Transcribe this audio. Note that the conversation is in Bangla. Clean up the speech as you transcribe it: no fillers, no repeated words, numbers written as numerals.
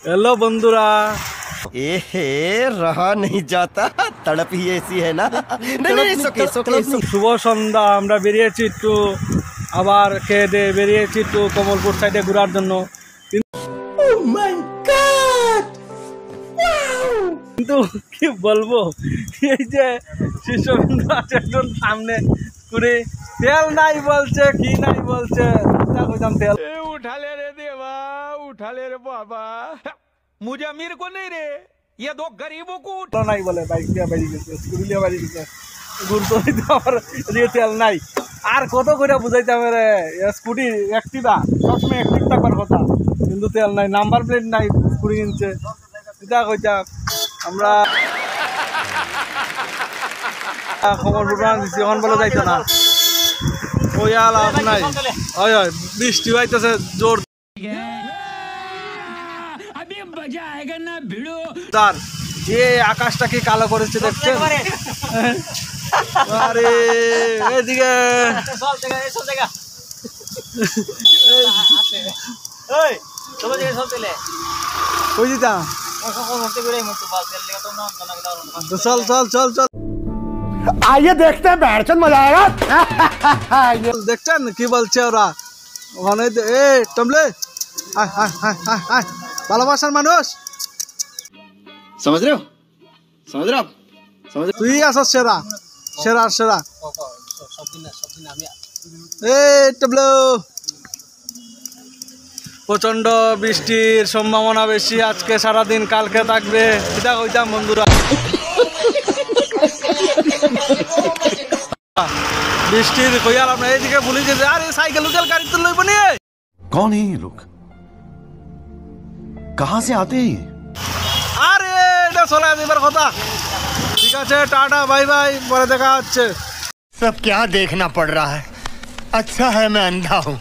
हेलो बंधुरा रहा नहीं जाता तड़प ही ऐसी है ना শুভ সন্ধ্যা। আমরা বেরিয়েছি একটু আবার খেয়ে দিয়ে বেরিয়েছি একটু কমলপুর সাইডে ঘোরার জন্য। কিন্তু কি বলবো, এই যে শিষ্যবৃন্দ আছে একজন সামনে করে তেল নাই বলছে, কি নাই বলছে, তেল उठा ले रे देवा, उठा ले रे बाबा, मुझे अमीर को नहीं रे, ये दो गरीबों को নাই বলে। বাইক দিয়ে বাড়ি গেছে, স্কুটি দিয়ে বাড়ি গেছে, ঘুরতে হইতে আমার এদিকে তেল নাই। আর কত করে বুঝাইতে হবে, স্কুটি অ্যাক্টিভা সবসময় অ্যাক্টিভ থাকার কথা, কিন্তু তেল নাই, নাম্বার প্লেট নাই, স্কুটি কিনছে। এটা কইতা আমরা খবর বুঝান দিচ্ছি, এখন বলে যাইতো না। ওই লাভ নাই, হয় হয় বৃষ্টি হইতেছে জোর। তার যে আকাশটা কি কালো করেছে দেখছেন? আরে এদিকে কই দিতাম, চল চল চল চল, आइए देखते हैं बैठचंद मजा आएगा। দেখছেন কি বলছে ওরা ওখানে? এ টমলে ভালোবাসার মানুষ, समझ रहे हो समझ रहे हो समझ তুই আসছ সেরা সেরা সেরা। এ টমলো, প্রচন্ড বৃষ্টির সম্ভাবনা বেশি আজকে, সারাদিন কালকে থাকবে, এটা কইতাম বন্ধুরা। বৃষ্টির কইয়াল আমরা এইদিকে ভুলে গেছে। আরে সাইকেল উকেল গাড়ি তো লইব নি। कौन है ये लोग, कहां से आते हैं? আরে এটা চলে যাবার কথা। ঠিক আছে, টাটা বাই বাই, পরে দেখা হচ্ছে। सब क्या देखना पड़ रहा है, अच्छा है मैं अंधा हूँ।